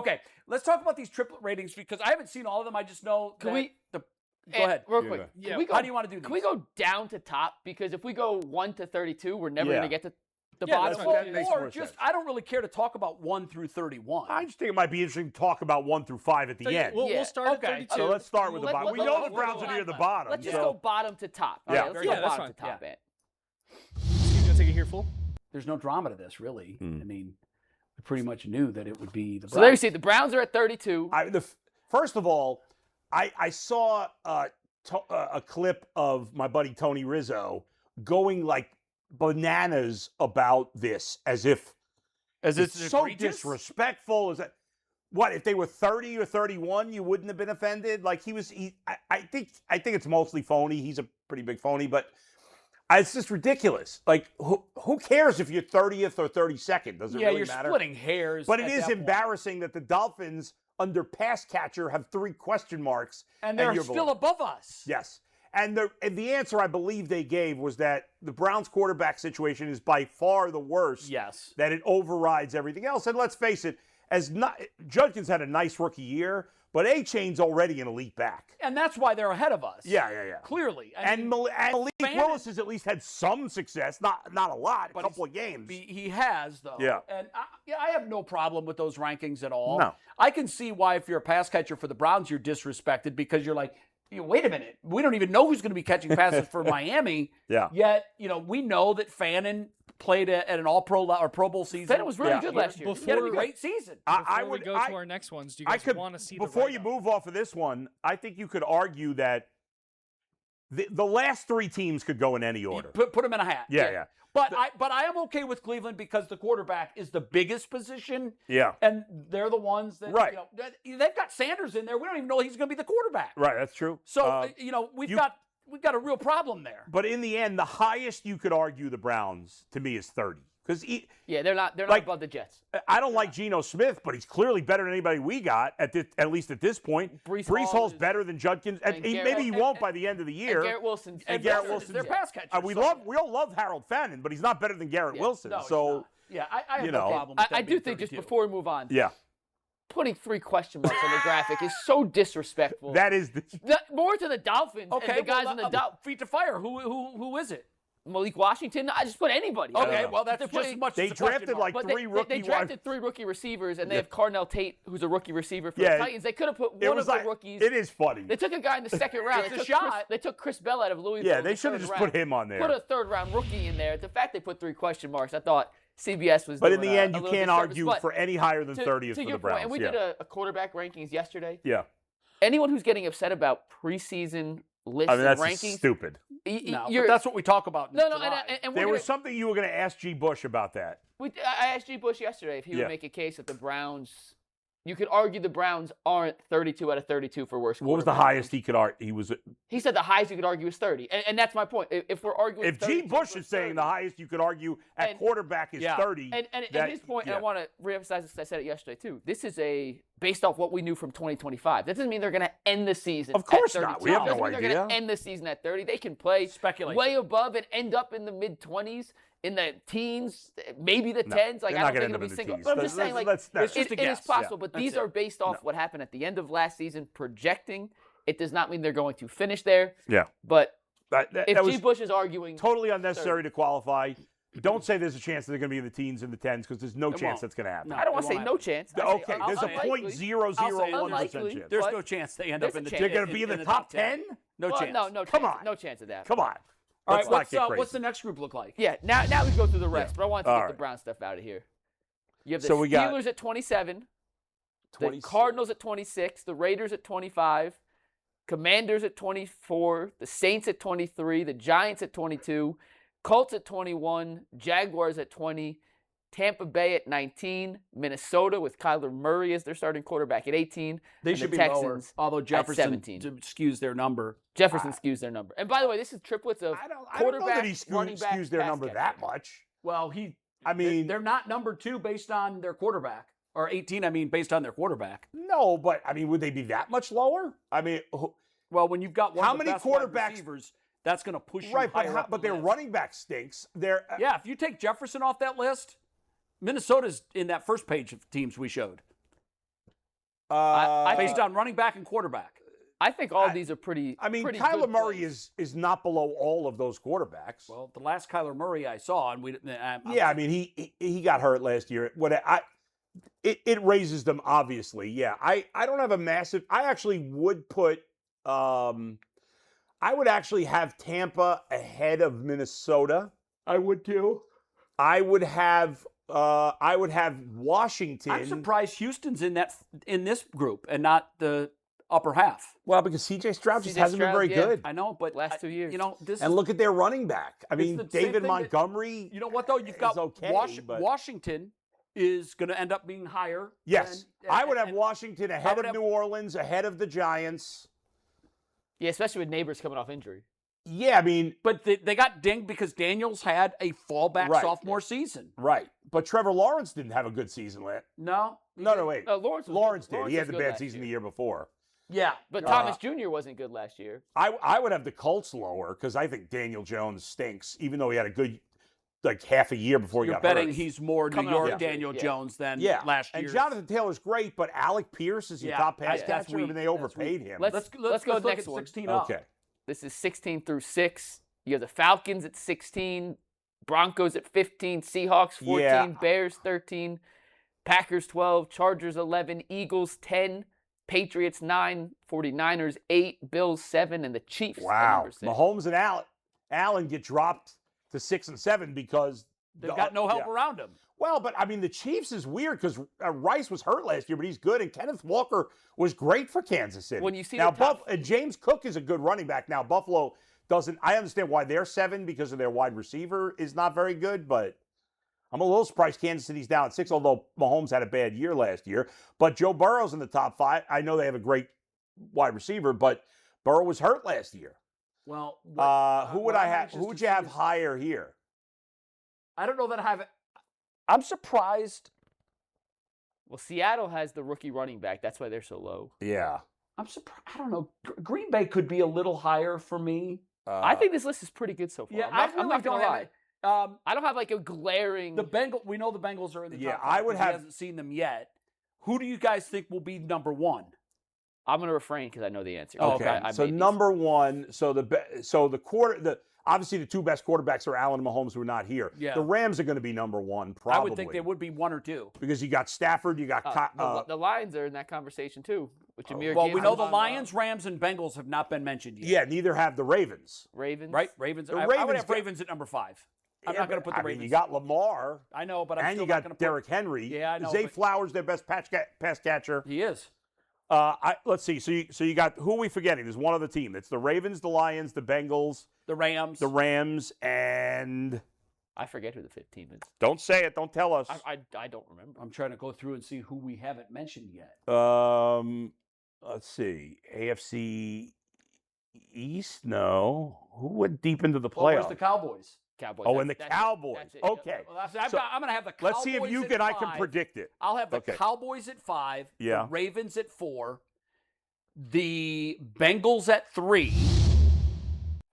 Okay, let's talk about these triplet ratings because I haven't seen all of them. I just know Go ahead. Real quick. Yeah. How do you want to do this? Can we go down to top? Because if we go 1 to 32, we're never going to get to the bottom. that makes more Or just, sense. I don't really care to talk about 1 through 31. I just think it might be interesting to talk about 1 through 5 at the end. We'll start at Okay. 32. So let's start with the bottom. We know the Browns are near the bottom. Let's just so- go bottom to top. Yeah. Let's Yeah, go that's bottom fine. to top, man. Steve's going to take it here full. There's no drama to this, really. I mean, we pretty much knew that it would be the Browns. So there you see, the Browns are at 32. First of all, I saw a clip of my buddy Tony Rizzo going like bananas about this as if it's so disrespectful. Is that what if they were 30 or 31? You wouldn't have been offended. Like I think it's mostly phony. He's a pretty big phony, but it's just ridiculous. Like who cares if you're 30th or 32nd? Does it really you're matter? splitting hairs. But it at is that point. embarrassing that the Dolphins under pass catcher have 3 question marks, And they're you're still below. above us. Yes. And the answer I believe they gave was that the Browns quarterback situation is by far the worst. Yes. That it overrides everything else. And let's face it, Judkins had a nice rookie year, but A-Chain's already an elite back. And that's why they're ahead of us. Yeah. Clearly. And Malik Fannin- Willis has at least had some success, not a lot, a couple of games. He has, though. Yeah. And I have no problem with those rankings at all. No. I can see why, if you're a pass catcher for the Browns, you're disrespected because you're like, wait a minute. We don't even know who's going to be catching passes for Miami. Yeah. Yet, we know that Fannin played at an All-Pro or Pro Bowl season. Fannin was really good last year. He had a great season. Before we go to our next ones, do you guys want to see the before you write-up? move off of this one, I think you could argue that the last 3 teams could go in any order. Put them in a hat. Yeah. But I am okay with Cleveland because the quarterback is the biggest position. Yeah. And they're the ones that, Right. they've got Sanders in there. We don't even know he's going to be the quarterback. Right, that's true. So, we've got a real problem there. But in the end, the highest you could argue the Browns, to me, is 30. Because They're not like- above the Jets. I don't like Geno Smith, but he's clearly better than anybody we got, at least at this point. Brees Hall's Hall is- better than Judkins. and Maybe Garrett- he won't by the end of the year. And Garrett Wilson. And Garrett Wilson's Wilson's their pass catcher. we all love Harold Fannin, but he's not better than Garrett Wilson. No, he's so not. Yeah, I have you no know. problem with that I do being think, just 32. before we move on, yeah, putting 3 question marks on the graphic is so disrespectful. that is More to the Dolphins and the guys in the Dolphins. feet to fire. Who is it? Malik Washington, I just put anybody. Okay, know. well, that's just as much They as a question drafted mark. like But 3 rookie they drafted 3 rookie receivers, and they have Cardinal Tate, who's a rookie receiver for Yeah, the Titans. They could have put it one was of like the rookies. it is funny. They took a guy in the second round. It's They a took shot. They took Chris Bell out of Louisville. Yeah, in they the should have third just round. put him on there. Put a third-round rookie in there. The fact they put 3 question marks, I thought CBS was. But in doing the end, a you little can't disservice. argue But for any higher than 30th to for your the Browns. point, and we did a quarterback rankings yesterday. Yeah. Anyone who's getting upset about preseason lists I mean, and that's rankings, stupid. No, but that's what we talk about. No, July. and There we're was something you were going to ask G. Bush about that. I asked G. Bush yesterday if he Yeah. would make a case that the Browns. You could argue the Browns aren't 32 out of 32 for worst. What was the quarterback. highest he could argue? He said the highest you could argue is 30, and that's my point. If we're arguing, If G. 32 Bush versus is saying 30, the highest you could argue at And- quarterback is 30, and that- his point, yeah. and I want to reemphasize this. I said it yesterday too. This is based off what we knew from 2025. That doesn't mean they're going to end the season. Of course at 32. not. We have It doesn't no mean They're going idea. to end the season at 30. They can play Speculation. way above and end up in the mid-20s, in the teens, maybe the 10s. Like they're I not don't gonna think end it'll up be in the single. teens. But I'm just saying, like, That's just a it is guess. possible. Yeah. But That's these it. are based off what happened at the end of last season, projecting. It does not mean they're going to finish there. Yeah. But That if was G. Bush is arguing, totally unnecessary to qualify. Don't say there's a chance that they're going to be in the teens and the 10s because there's no chance won't. that's going to happen. No. I don't want it to say won't no happen. chance. I Okay, say there's a unlikely. 0.001% Unlikely. chance. There's But no chance they end there's up in a the chance. They're going to be in the top 10? No Well, chance. no chance. Come on. No chance of that. Come on. All Let's right, not get crazy. what's the next group look like? Yeah, now we go through the rest, but I wanted to All get right. the Brown stuff out of here. You have the So we got- Steelers at 27, the 26. Cardinals at 26, the Raiders at 25, Commanders at 24, the Saints at 23, the Giants at 22, Colts at 21, Jaguars at 20, Tampa Bay at 19, Minnesota with Kyler Murray as their starting quarterback at 18. They and should the be lower, Texans although Jefferson 17. skews their number. Jefferson skews their number. And by the way, this is triplets of I don't know quarterback, that he running back, skews their pass number catcher. that much. Well, I mean, they're not number 2 based on their quarterback, or 18. I mean, based on their quarterback. no, but I mean, would they be that much lower? I mean, Well, when you've got one How of the many best wide quarterbacks- receivers, that's going to push you right, higher up but the their list. running back stinks. They're Yeah, if you take Jefferson off that list, Minnesota's in that first page of teams we showed. based on running back and quarterback. I think all these are pretty. I mean, pretty Kyler good Murray plays. is not below all of those quarterbacks. Well, the last Kyler Murray I saw, and I mean, he got hurt last year. It raises them, obviously. Yeah, I don't have a massive. I actually would put. I would actually have Tampa ahead of Minnesota. I would too. I would have Washington. I'm surprised Houston's in this group and not the upper half. Well, because C.J. Stroud just C.J. hasn't been Stroud, very yeah. good. I know, but Last 2 years. And look at their running back. I mean, the same David thing Montgomery. You know what though? You've got okay, but- Washington is going to end up being higher. Yes, than- I would have and- Washington ahead of New Orleans, ahead of the Giants. Yeah, especially with Neighbors coming off injury. Yeah, I mean, But they got dinged because Daniels had a fallback Right. sophomore season. right. But Trevor Lawrence didn't have a good season last. No? No, wait. No, Lawrence was Lawrence good. did. Lawrence He was had the good bad last season year. the year before. Yeah. But Thomas Jr. wasn't good last year. I would have the Colts lower because I think Daniel Jones stinks, even though he had a good, like, half a year before he You're got betting hurt. he's more New Coming off York injury, Daniel yeah. Jones than Yeah, last year. and Jonathan Taylor's great, but Alec Pierce is your Yeah, top pass that's catcher, weak. and they That's overpaid weak. him. Let's Let's go look next at one. 16 up. Okay. This is 16 through 6. You have the Falcons at 16, Broncos at 15, Seahawks 14, Yeah. Bears 13, Packers 12, Chargers 11, Eagles 10, Patriots 9, 49ers 8, Bills 7, and the Chiefs at Wow. number 6. Mahomes and Allen get dropped to 6 and 7 because They've got no help yeah. around him. Well, but I mean, the Chiefs is weird because Rice was hurt last year, but he's good, and Kenneth Walker was great for Kansas City. When you see now, the top- James Cook is a good running back. Now, Buffalo doesn't. I understand why they're 7 because of their wide receiver is not very good, but I'm a little surprised Kansas City's down at 6. Although Mahomes had a bad year last year, but Joe Burrow's in the top 5. I know they have a great wide receiver, but Burrow was hurt last year. Well, Who would I have? Who would you have higher here? I don't know that I have it. I'm surprised. Well, Seattle has the rookie running back. That's why they're so low. Yeah. I'm surprised. I don't know. Green Bay could be a little higher for me. I think this list is pretty good so far. Yeah, I'm not don't gonna lie. have it. I don't have like a glaring. We know the Bengals are in the Yeah, top I 5 would 'cause he have- hasn't seen them yet. Who do you guys think will be number 1? I'm gonna refrain because I know the answer. Oh, Okay. I So made these. number 1. So obviously the 2 best quarterbacks are Allen and Mahomes, who are not here. Yeah. The Rams are going to be number 1, probably. I would think they would be 1 or 2. because you got Stafford, you got the Lions are in that conversation too. With Jameer Well, Gibbs we know and the Lions, Rams, and Bengals have not been mentioned yet. yeah. Neither have the Ravens. Ravens. Right? Ravens. The I would Ravens have got- Ravens at number 5. I'm Yeah, not going to but, put the I mean, Ravens. you got Lamar, I know, but I'm and still you not going got to put. Derrick Henry. Yeah, I know, Zay but- Flowers, their best pass catcher. He is. Let's see. So you got, who are we forgetting? There's one other team. It's the Ravens, the Lions, the Bengals, The Rams. and I forget who the 15 is. don't say it. Don't tell us. I don't remember. I'm trying to go through and see who we haven't mentioned yet. Let's see. AFC East? No. Who went deep into the Well, where's playoffs? the Cowboys? Cowboys. Oh, and the That's it. Cowboys. That's it. Okay. Well, I'm So, going to have the Cowboys Let's see if you at can. I can 5. predict it. I'll have the Okay. Cowboys at 5. Yeah. The Ravens at 4. The Bengals at 3.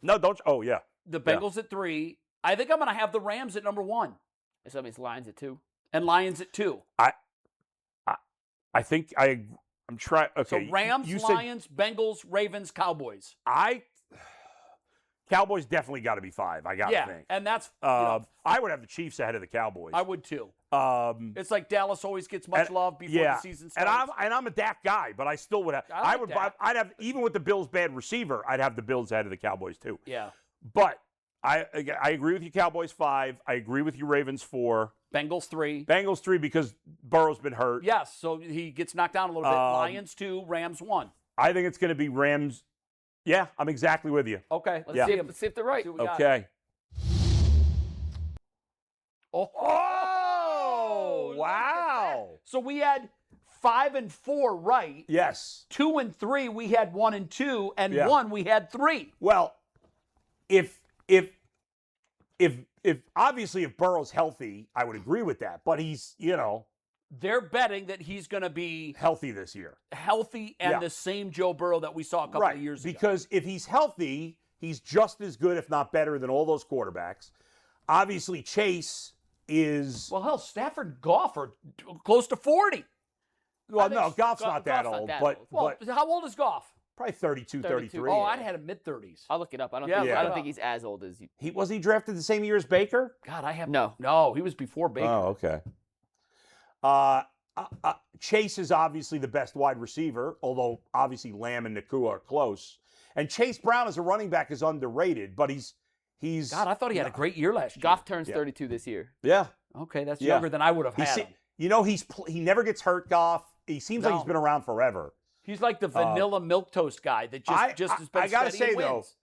No, don't. Oh, yeah. The Bengals at 3. I think I'm going to have the Rams at number 1 So that means Lions at 2. and Lions at 2. I think I'm trying. Okay. So Rams, you said Lions, Bengals, Ravens, Cowboys. Cowboys definitely got to be 5. I got to Yeah, think. and that's I would have the Chiefs ahead of the Cowboys. I would too. Um, It's like Dallas always gets much love before yeah, the season starts. and I'm a Dak guy, but I still would have. I like Dak. I'd have, even with the Bills' bad receiver, I'd have the Bills ahead of the Cowboys too. Yeah. But I agree with you, Cowboys 5. I agree with you, Ravens 4. Bengals 3. Bengals 3 because Burrow's been hurt. Yes, so he gets knocked down a little bit. Lions 2, Rams 1. I think it's going to be Rams. Yeah, I'm exactly with you. Okay, let's Yeah. see. Let's see if they're right. See what we got. Okay. Oh, look at wow. that. So we had 5 and 4 right. Yes. 2 and 3 we had 1 and 2, and Yeah. 1 we had 3. Well, if obviously if Burrow's healthy, I would agree with that. But he's, They're betting that he's going to be healthy this year. healthy and Yeah. the same Joe Burrow that we saw a couple of years ago. Because if he's healthy, he's just as good, if not better, than all those quarterbacks. Obviously, Chase is. Well, hell, Stafford and Goff are close to 40. Well, I think no, Goff's not that Goff's old, not that but, old. Well, how old is Goff? probably 32, 33. Oh, I'd had him mid-30s. I'll look it up. I don't Yeah, think look I it don't up. think he's as old as you. Was he drafted the same year as Baker? God, I have No. he was before Baker. Oh, okay. Chase is obviously the best wide receiver, although obviously Lamb and Nakua are close. And Chase Brown as a running back is underrated, but he's God, I thought he had a great year last year. Goff turns 32 this year. yeah. Okay, that's Yeah. younger than I would have had him. You know, he never gets hurt, Goff. He seems like No. he's been around forever. He's like the vanilla milquetoast guy that just has been I gotta steady say and though, wins.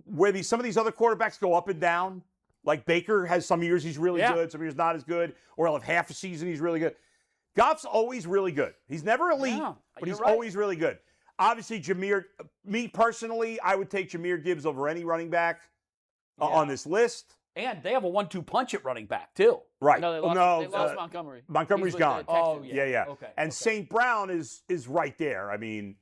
where some of these other quarterbacks go up and down, like Baker has some years he's really Yeah. good, some years not as good, or he'll have half a season he's really good. Goff's always really good. He's never elite, Yeah, but you're he's right. always really good. Obviously, me personally, I would take Jahmyr Gibbs over any running back on this list. And they have a 1-2 punch at running back too. Right. No, they lost Montgomery. Montgomery's He's with the gone. Oh, Texans. Yeah. Okay. And okay. St. Brown is right there. I mean,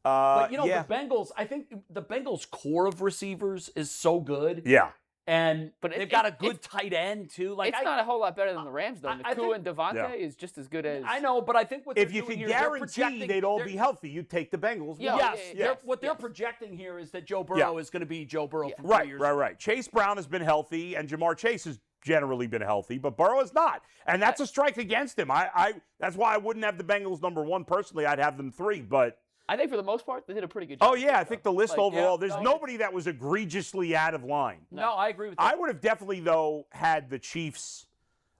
But you know, yeah. the Bengals, I think the Bengals' core of receivers is so good. Yeah. But they've got a good tight end too. Like It's not a whole lot better than the Rams, though. I Nakua think- and Devontae Yeah. is just as good as. I know, but I think what If they're you doing could here, they're guarantee projecting- they'd all they're- be healthy, you'd take the Bengals. Yeah, Yes, yeah, what they're yes. projecting here is that Joe Burrow is going to be Joe Burrow for 3 Right, years. right. Chase Brown has been healthy, and Jamar Chase has generally been healthy, but Burrow is not, and that's a strike against him. That's why I wouldn't have the Bengals number 1 personally. I'd have them 3, but. I think for the most part, they did a pretty good job. Oh, yeah, I think the list overall, there's no, nobody that was egregiously out of line. No, I agree with that. I would have definitely, though, had the Chiefs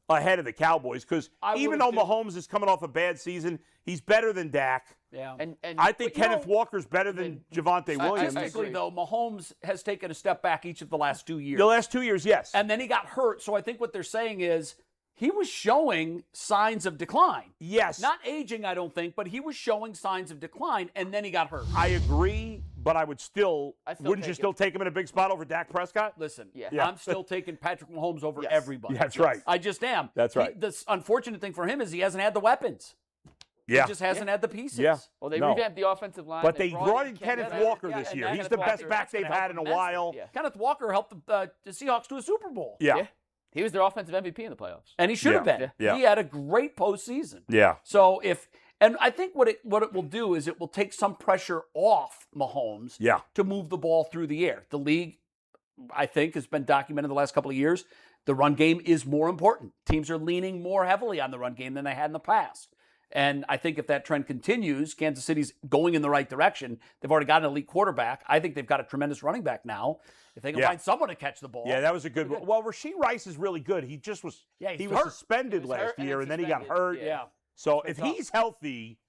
ahead of the Cowboys, because even though would've too. Mahomes is coming off a bad season, he's better than Dak. Yeah. And I think But you Kenneth know, Walker's better than Javonte Williams. Statistically, though, Mahomes has taken a step back each of the last 2 years. The last 2 years, yes. And then he got hurt. So I think what they're saying is he was showing signs of decline. Yes. Not aging, I don't think, but he was showing signs of decline, and then he got hurt. I agree, but I would still, I'd still wouldn't take you him. still take him in a big spot over Dak Prescott? Listen, Yeah. I'm still taking Patrick Mahomes over Yes. everybody. That's right. I just am. That's right. The unfortunate thing for him is he hasn't had the weapons. Yeah. He just hasn't had the pieces. Yeah. Well, they No. revamped the offensive line. But they brought in Kenneth Kenneth Walker yeah, this and year. that He's Kenneth the best Walker, back that's they've gonna had help in a immensely. while. Yeah. Kenneth Walker helped the Seahawks to a Super Bowl. Yeah. Yeah. He was their offensive MVP in the playoffs. And he should have Yeah. been. Yeah. He had a great postseason. Yeah. So and I think what it will do is it will take some pressure off Mahomes Yeah. to move the ball through the air. The league, I think, has been documented the last couple of years. The run game is more important. Teams are leaning more heavily on the run game than they had in the past. And I think if that trend continues, Kansas City's going in the right direction. They've already got an elite quarterback. I think they've got a tremendous running back now. If they can find someone to catch the ball. Yeah, that was a good one. Well, Rasheed Rice is really good. He just was he's he was hurt. suspended He was last hurt and year, then and then he got suspended. hurt. Yeah. So if tough. he's healthy,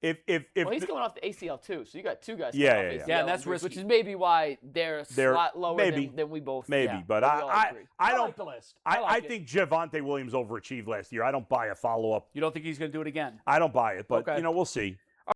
if Well, he's going off the ACL too, so you got 2 guys. Yeah, coming yeah, off yeah. ACL Yeah, and that's injuries, which risky. is maybe why they're a slot lower maybe. than we both. maybe, Yeah, but we all I agree. don't. like the list. I like it. think Javonte Williams overachieved last year. I don't buy a follow up. You don't think he's going to do it again? I don't buy it, but Okay. we'll see.